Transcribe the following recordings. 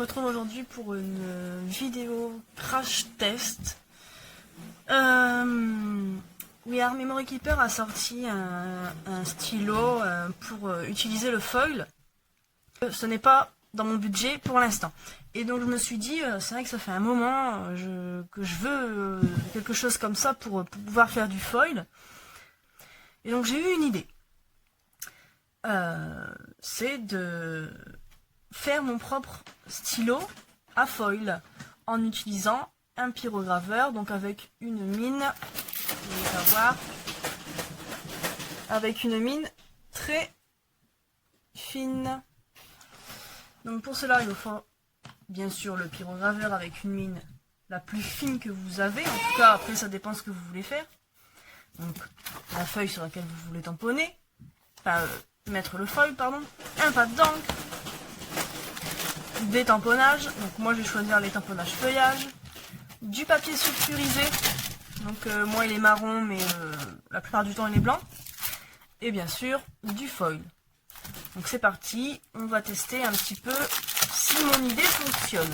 retrouve aujourd'hui pour une vidéo crash test. We Are Memory Keeper a sorti un stylo pour utiliser le foil. Ce n'est pas dans mon budget pour l'instant. Et donc je me suis dit, c'est vrai que ça fait un moment que je veux quelque chose comme ça pour pouvoir faire du foil. Et donc j'ai eu une idée. C'est de faire mon propre stylo à foil en utilisant un pyrograveur, donc avec une mine, vous allez voir, avec une mine très fine. Donc pour cela il vous faut bien sûr le pyrograveur avec une mine la plus fine que vous avez, en tout cas après ça dépend ce que vous voulez faire. Donc la feuille sur laquelle vous voulez tamponner, enfin mettre le foil, pardon, un pad d'encre, des tamponnages, donc moi je vais choisir les tamponnages feuillage, du papier sulfurisé, donc moi il est marron mais la plupart du temps il est blanc, et bien sûr du foil. Donc c'est parti, on va tester un petit peu si mon idée fonctionne.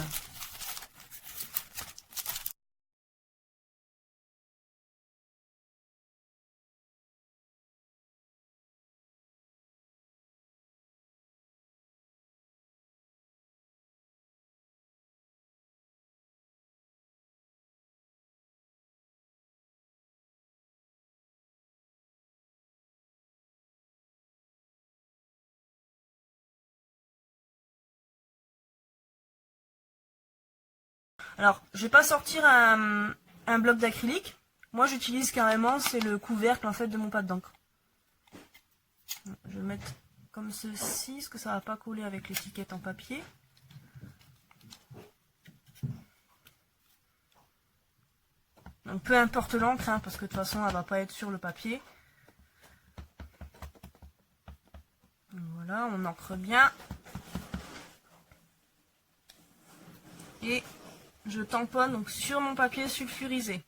Alors, je vais pas sortir un bloc d'acrylique. Moi, j'utilise carrément, c'est le couvercle en fait de mon pad d'encre. Je vais mettre comme ceci, parce que ça va pas coller avec l'étiquette en papier. Donc, peu importe l'encre, hein, parce que de toute façon, elle va pas être sur le papier. Voilà, on encre bien. Et je tamponne donc sur mon papier sulfurisé.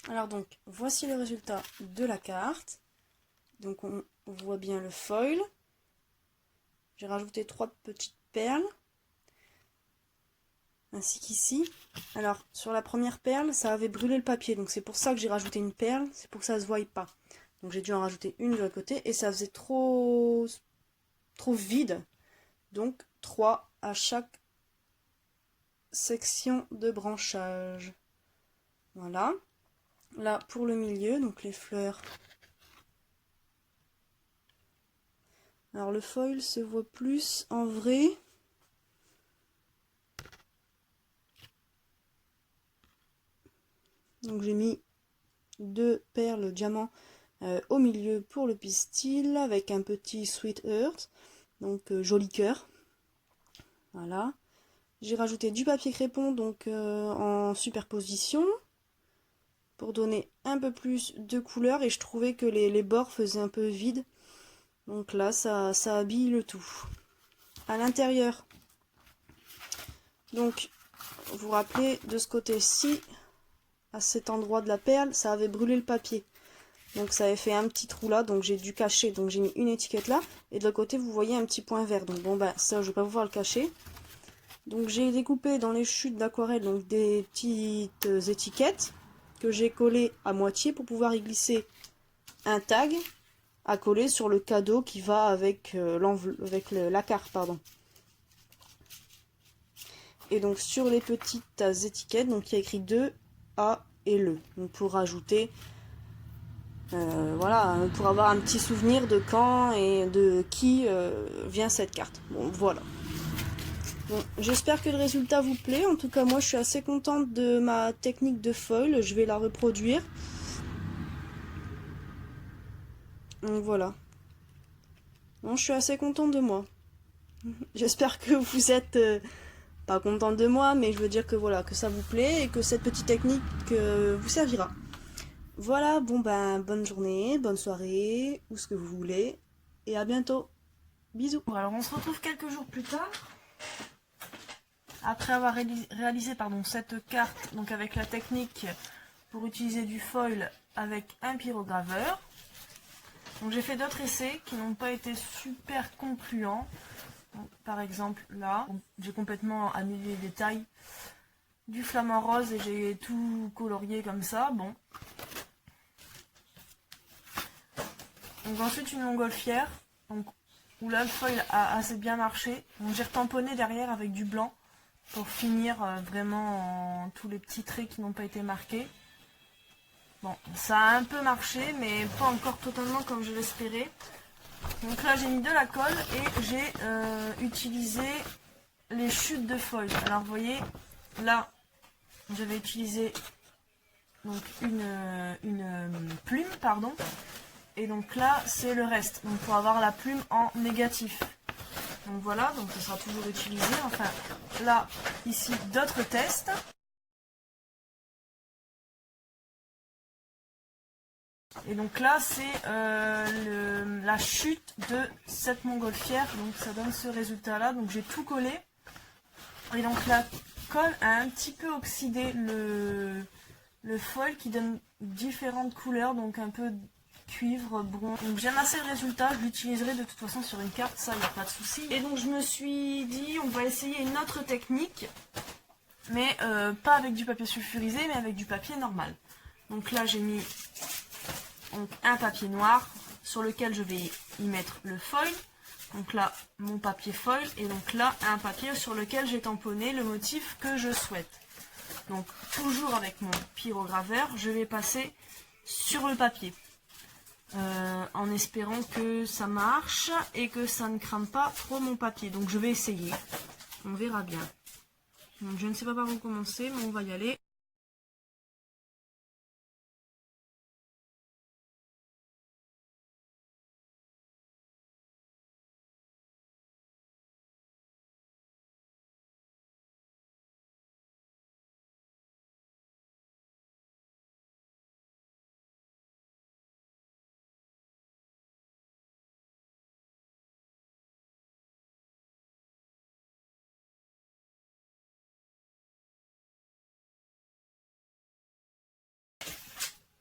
Alors donc, voici le résultat de la carte. Donc on voit bien le foil. J'ai rajouté 3 petites perles. Ainsi qu'ici. Alors, sur la première perle, ça avait brûlé le papier. Donc c'est pour ça que j'ai rajouté une perle. C'est pour que ça ne se voie pas. Donc j'ai dû en rajouter une de l'autre côté. Et ça faisait trop vide. Donc 3 à chaque section de branchage. Voilà. Là, pour le milieu, donc les fleurs. Alors le foil se voit plus en vrai. Donc j'ai mis 2 perles diamants au milieu pour le pistil avec un petit sweet heart, donc joli cœur. Voilà. J'ai rajouté du papier crépon donc en superposition pour donner un peu plus de couleur et je trouvais que les bords faisaient un peu vide. Donc là ça habille le tout. À l'intérieur, donc vous vous rappelez de ce côté-ci, à cet endroit de la perle, ça avait brûlé le papier. Donc ça avait fait un petit trou là, donc j'ai dû cacher. Donc j'ai mis une étiquette là, et de l'autre côté vous voyez un petit point vert. Donc bon ben ça je vais pas pouvoir le cacher. Donc j'ai découpé dans les chutes d'aquarelle donc des petites étiquettes que j'ai collées à moitié pour pouvoir y glisser un tag à coller sur le cadeau qui va avec la carte, pardon. Et donc sur les petites étiquettes, donc il y a écrit 2 A et le. Donc pour rajouter, voilà, pour avoir un petit souvenir de quand et de qui vient cette carte. Bon, voilà. Bon, j'espère que le résultat vous plaît. En tout cas, moi, je suis assez contente de ma technique de foil. Je vais la reproduire. Donc voilà. Bon, je suis assez contente de moi. J'espère que vous êtes pas contente de moi, mais je veux dire que voilà, que ça vous plaît et que cette petite technique vous servira. Voilà, bon ben, bonne journée, bonne soirée, ou ce que vous voulez, et à bientôt. Bisous. Bon, alors on se retrouve quelques jours plus tard, après avoir réalisé cette carte, donc avec la technique pour utiliser du foil avec un pyrograveur. Donc j'ai fait d'autres essais qui n'ont pas été super concluants. Donc, par exemple là, j'ai complètement annulé les détails du flamant rose et j'ai tout colorié comme ça. Bon. Donc ensuite une montgolfière, donc, où là le foil a assez bien marché. Donc j'ai retamponné derrière avec du blanc pour finir vraiment tous les petits traits qui n'ont pas été marqués. Bon, ça a un peu marché, mais pas encore totalement comme je l'espérais. Donc là j'ai mis de la colle et j'ai utilisé les chutes de foil. Alors vous voyez, là j'avais utilisé donc une plume, pardon. Et donc là, c'est le reste. Donc pour avoir la plume en négatif. Donc voilà, donc ça sera toujours utilisé. Enfin, là, ici, d'autres tests. Et donc là, c'est la chute de cette montgolfière. Donc ça donne ce résultat-là. Donc j'ai tout collé. Et donc la colle a un petit peu oxydé le foil qui donne différentes couleurs. Donc un peu cuivre, bronze. Donc j'aime assez le résultat, je l'utiliserai de toute façon sur une carte, ça il n'y a pas de souci. Et donc je me suis dit on va essayer une autre technique, mais pas avec du papier sulfurisé, mais avec du papier normal. Donc là j'ai mis un papier noir sur lequel je vais y mettre le foil. Donc là mon papier foil et donc là un papier sur lequel j'ai tamponné le motif que je souhaite. Donc toujours avec mon pyrograveur, je vais passer sur le papier. En espérant que ça marche et que ça ne crame pas trop mon papier. Donc je vais essayer. On verra bien. Donc je ne sais pas par où commencer, mais on va y aller.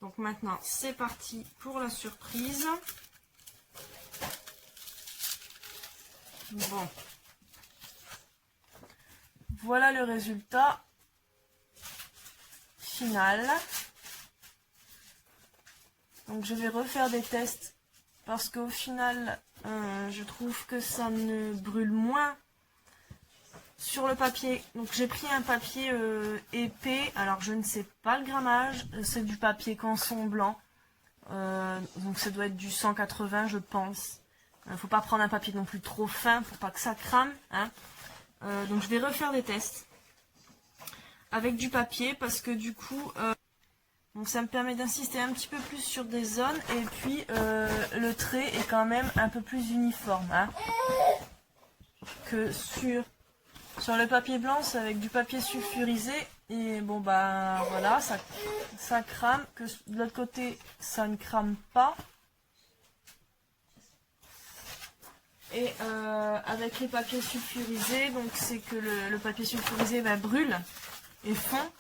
Donc maintenant, c'est parti pour la surprise. Bon. Voilà le résultat final. Donc je vais refaire des tests parce qu'au final, je trouve que ça ne brûle moins sur le papier. Donc j'ai pris un papier épais, alors je ne sais pas le grammage, c'est du papier canson blanc. Donc ça doit être du 180 je pense. Faut pas prendre un papier non plus trop fin pour pas que ça crame. Hein. Donc je vais refaire des tests avec du papier parce que du coup donc ça me permet d'insister un petit peu plus sur des zones et puis le trait est quand même un peu plus uniforme hein, que sur le papier blanc. C'est avec du papier sulfurisé et bon bah voilà ça crame, que de l'autre côté ça ne crame pas. Et avec les papiers sulfurisés, donc c'est que le papier sulfurisé brûle et fond,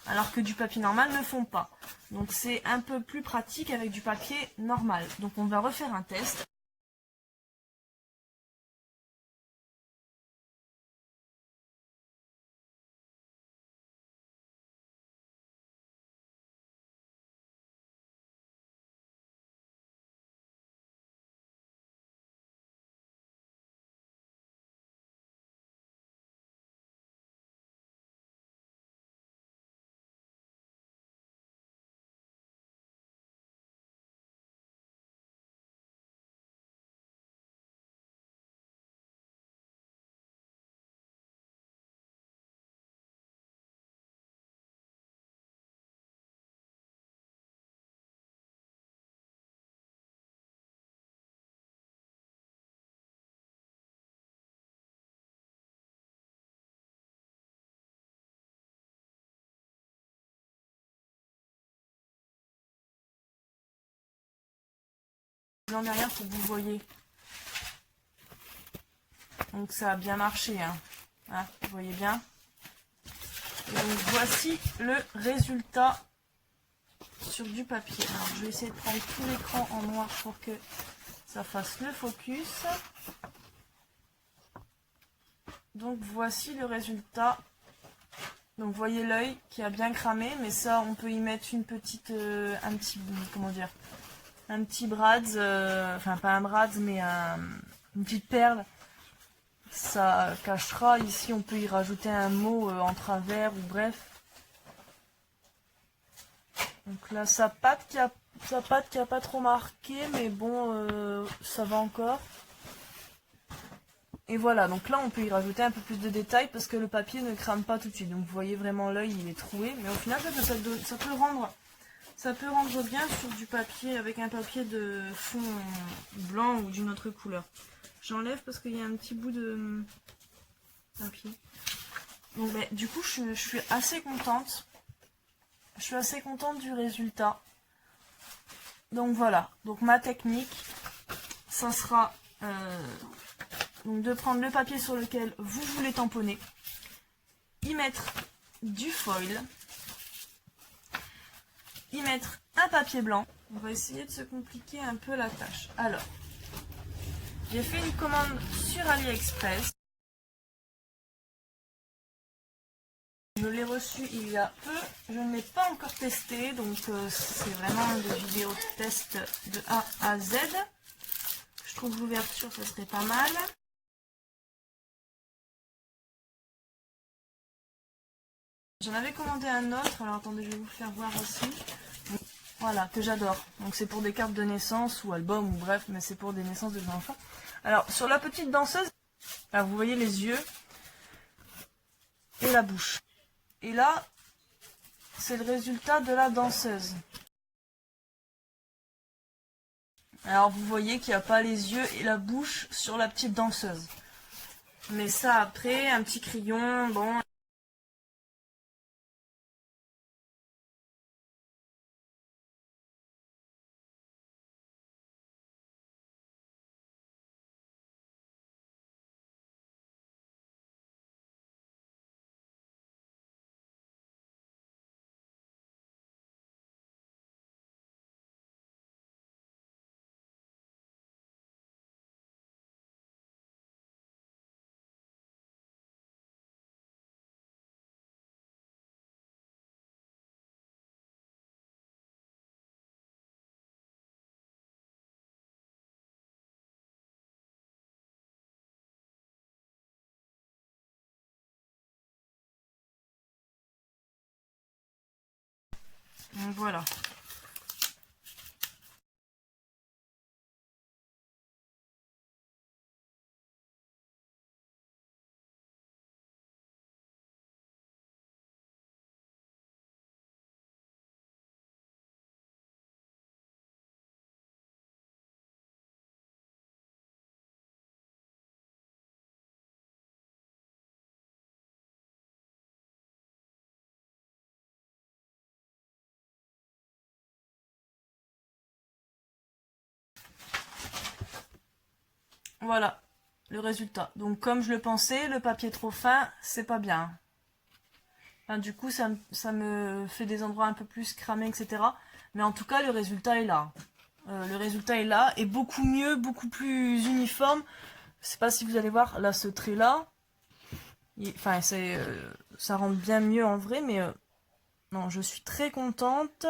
alors que du papier normal ne fond pas. Donc c'est un peu plus pratique avec du papier normal. Donc on va refaire un test. Blanc derrière pour que vous voyez. Donc ça a bien marché. Hein. Hein, vous voyez bien. Et donc voici le résultat sur du papier. Alors je vais essayer de prendre tout l'écran en noir pour que ça fasse le focus. Donc voici le résultat. Donc vous voyez l'œil qui a bien cramé, mais ça on peut y mettre une petite, un petit brads, enfin pas un brads mais une petite perle. Ça cachera. Ici on peut y rajouter un mot en travers ou bref. Donc là sa patte qui a pas trop marqué, mais bon ça va encore. Et voilà, donc là on peut y rajouter un peu plus de détails parce que le papier ne crame pas tout de suite. Donc vous voyez vraiment l'œil il est troué, mais au final ça peut rendre bien sur du papier avec un papier de fond blanc ou d'une autre couleur. J'enlève parce qu'il y a un petit bout de papier. Donc du coup je suis assez contente. Je suis assez contente du résultat. Donc voilà, donc ma technique, ça sera donc de prendre le papier sur lequel vous voulez tamponner, y mettre du foil, y mettre un papier blanc. On va essayer de se compliquer un peu la tâche. Alors, j'ai fait une commande sur AliExpress. Je l'ai reçu il y a peu, je ne l'ai pas encore testé, donc c'est vraiment des vidéos de test de A à Z. Je trouve l'ouverture, ça serait pas mal. J'en avais commandé un autre, alors attendez, je vais vous faire voir aussi. Voilà, que j'adore. Donc c'est pour des cartes de naissance ou albums ou bref, mais c'est pour des naissances de enfants. Alors sur la petite danseuse, alors vous voyez les yeux et la bouche. Et là, c'est le résultat de la danseuse. Alors vous voyez qu'il n'y a pas les yeux et la bouche sur la petite danseuse. Mais ça après, un petit crayon, bon... Donc voilà. Voilà le résultat. Donc comme je le pensais, le papier trop fin, c'est pas bien. Enfin, du coup, ça me fait des endroits un peu plus cramés, etc. Mais en tout cas, le résultat est là. Le résultat est là, et beaucoup mieux, beaucoup plus uniforme. Je sais pas si vous allez voir, là, ce trait-là, enfin, ça rend bien mieux en vrai, mais non, je suis très contente.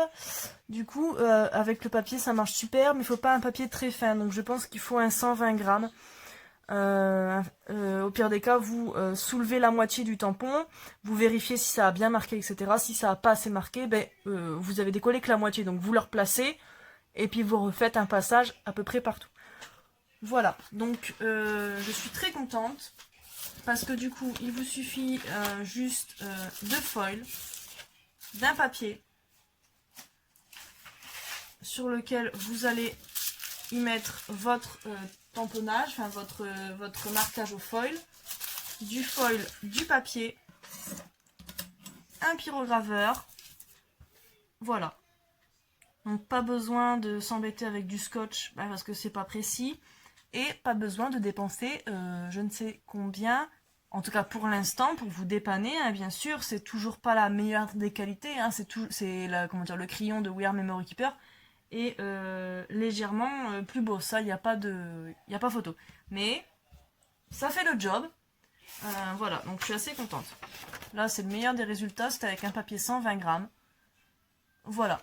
Du coup, avec le papier, ça marche super, mais il faut pas un papier très fin. Donc, je pense qu'il faut un 120 grammes. Au pire des cas, vous soulevez la moitié du tampon, vous vérifiez si ça a bien marqué, etc. Si ça n'a pas assez marqué, ben, vous avez décollé que la moitié, donc vous le replacez, et puis vous refaites un passage à peu près partout. Voilà, donc je suis très contente, parce que du coup, il vous suffit juste de foil, d'un papier, sur lequel vous allez y mettre votre tamponnage, enfin votre marquage au foil, du papier, un pyrograveur, voilà. Donc pas besoin de s'embêter avec du scotch parce que c'est pas précis, et pas besoin de dépenser je ne sais combien, en tout cas pour l'instant, pour vous dépanner, hein, bien sûr, c'est toujours pas la meilleure des qualités, hein, c'est le crayon de We Are Memory Keeper, et légèrement plus beau, ça il n'y a pas photo, mais ça fait le job. Voilà, donc je suis assez contente. Là c'est le meilleur des résultats, c'est avec un papier 120 grammes. Voilà,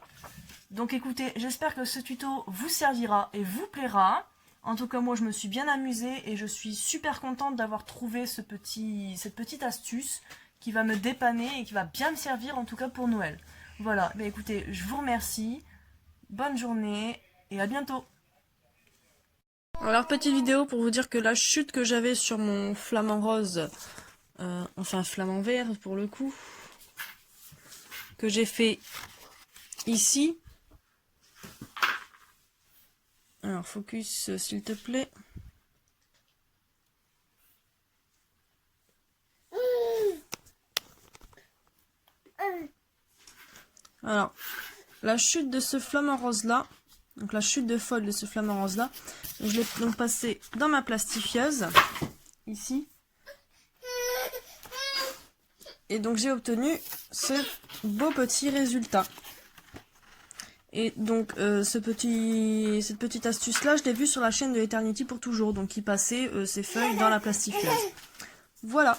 donc écoutez, j'espère que ce tuto vous servira et vous plaira. En tout cas moi je me suis bien amusée, et je suis super contente d'avoir trouvé cette petite astuce qui va me dépanner et qui va bien me servir, en tout cas pour Noël. Voilà, bah écoutez, je vous remercie. Bonne journée et à bientôt. Alors petite vidéo pour vous dire que la chute que j'avais sur mon flamant rose, enfin flamant vert pour le coup, que j'ai fait ici. Alors focus s'il te plaît. Alors la chute de ce flamant rose là, donc la chute de foil de ce flamant rose là, je l'ai donc passé dans ma plastifieuse ici, et donc j'ai obtenu ce beau petit résultat. Et donc cette petite astuce là, je l'ai vue sur la chaîne de Eternity pour toujours, donc il passait ses feuilles dans la plastifieuse. Voilà.